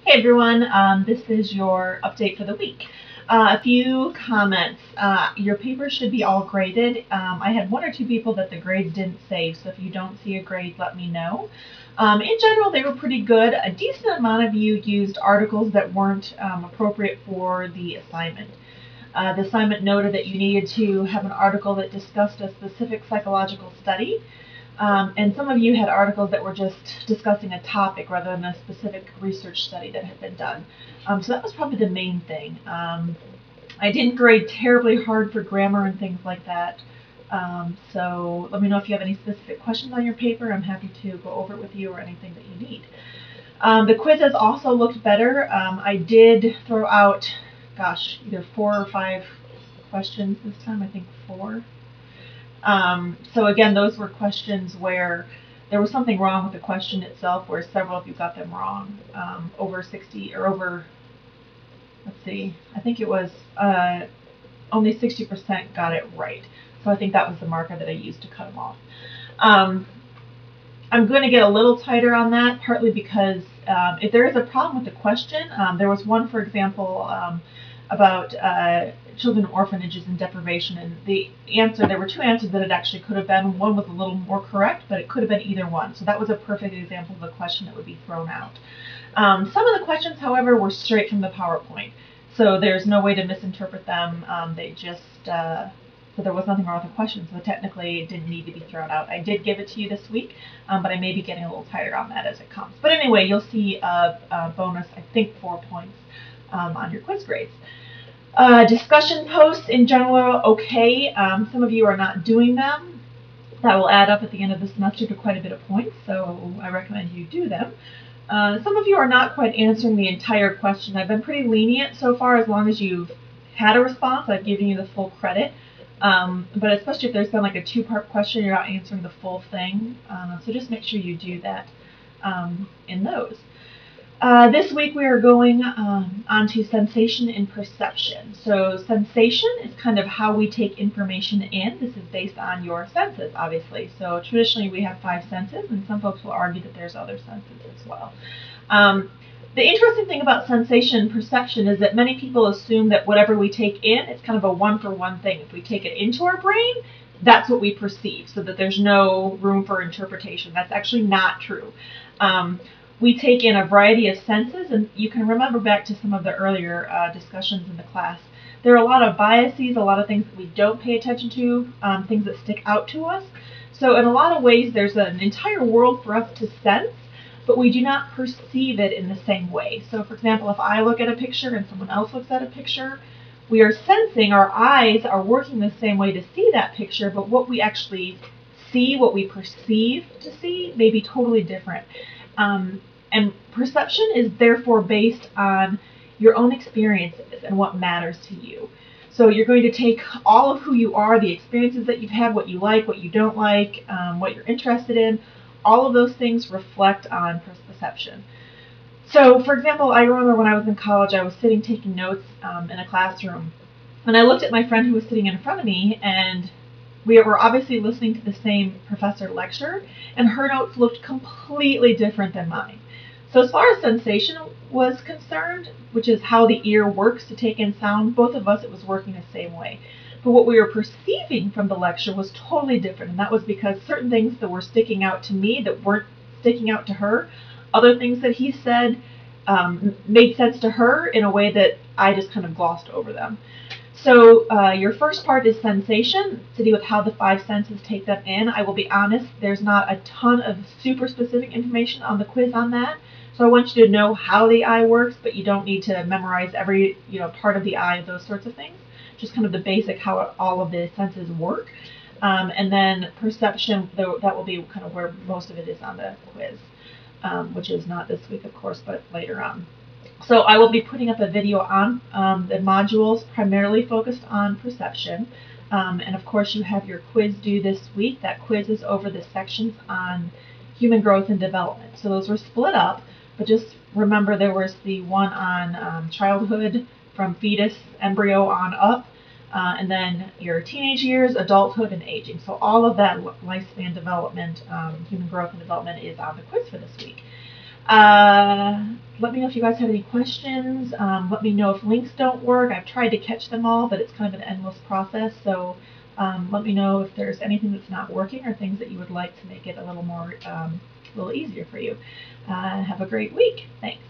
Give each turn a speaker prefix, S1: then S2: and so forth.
S1: Hey everyone, this is your update for the week. A few comments. Your papers should be all graded. I had one or two people that the grades didn't save, so if you don't see a grade, let me know. In general, they were pretty good. A decent amount of you used articles that weren't appropriate for the assignment. The assignment noted that you needed to have an article that discussed a specific psychological study. And some of you had articles that were just discussing a topic rather than a specific research study that had been done. So that was probably the main thing. I didn't grade terribly hard for grammar and things like that. So let me know if you have any specific questions on your paper. I'm happy to go over it with you or anything that you need. The quizzes also looked better. I did throw out, gosh, either 4 or 5 questions this time. I think 4. So again, those were questions where there was something wrong with the question itself, where several of you got them wrong. Over 60 or over, let's see, I think it was only 60% got it right. So I think that was the marker that I used to cut them off. I'm going to get a little tighter on that, partly because if there is a problem with the question, there was one, for example, about children in orphanages and deprivation, and the answer, there were 2 answers that it actually could have been. One was a little more correct, but it could have been either one. So that was a perfect example of a question that would be thrown out. Some of the questions, however, were straight from the PowerPoint, so there's no way to misinterpret them. They just, so there was nothing wrong with the question, so technically it didn't need to be thrown out. I did give it to you this week, but I may be getting a little tighter on that as it comes. But anyway, you'll see a bonus, I think 4 points on your quiz grades. Discussion posts in general are okay. Some of you are not doing them. That will add up at the end of the semester to quite a bit of points, so I recommend you do them. Some of you are not quite answering the entire question. I've been pretty lenient so far. As long as you've had a response, I've given you the full credit. But especially if there's been like a 2-part question, you're not answering the full thing. So just make sure you do that in those. This week we are going on to sensation and perception. So sensation is kind of how we take information in. This is based on your senses, obviously. So traditionally we have 5 senses, and some folks will argue that there's other senses as well. The interesting thing about sensation and perception is that many people assume that whatever we take in, it's kind of a 1-for-1 thing. If we take it into our brain, that's what we perceive, so that there's no room for interpretation. That's actually not true. We take in a variety of senses, and you can remember back to some of the earlier discussions in the class. There are a lot of biases, a lot of things that we don't pay attention to, things that stick out to us. So in a lot of ways, there's an entire world for us to sense, but we do not perceive it in the same way. So for example, if I look at a picture and someone else looks at a picture, we are sensing, our eyes are working the same way to see that picture, but what we actually see, what we perceive to see, may be totally different. And perception is therefore based on your own experiences and what matters to you. So you're going to take all of who you are, the experiences that you've had, what you like, what you don't like, what you're interested in, all of those things reflect on perception. So, for example, I remember when I was in college, I was sitting taking notes in a classroom, and I looked at my friend who was sitting in front of me, and we were obviously listening to the same professor lecture, and her notes looked completely different than mine. So as far as sensation was concerned, which is how the ear works to take in sound, both of us, it was working the same way. But what we were perceiving from the lecture was totally different, and that was because certain things that were sticking out to me that weren't sticking out to her, other things that he said made sense to her in a way that I just kind of glossed over them. So your first part is sensation, to do with how the 5 senses take them in. I will be honest, there's not a ton of super specific information on the quiz on that. So I want you to know how the eye works, but you don't need to memorize every part of the eye, those sorts of things. Just kind of the basic how all of the senses work. And then perception, though, that will be kind of where most of it is on the quiz, which is not this week, of course, but later on. So I will be putting up a video on the modules primarily focused on perception. And of course you have your quiz due this week. That quiz is over the sections on human growth and development. So those were split up, but just remember there was the one on childhood from fetus, embryo on up, and then your teenage years, adulthood, and aging. So all of that lifespan development, human growth and development is on the quiz for this week. let me know if you guys have any questions. Let me know if links don't work. I've tried to catch them all, but it's kind of an endless process. So let me know if there's anything that's not working or things that you would like to make it a little more, a little easier for you. Have a great week. Thanks.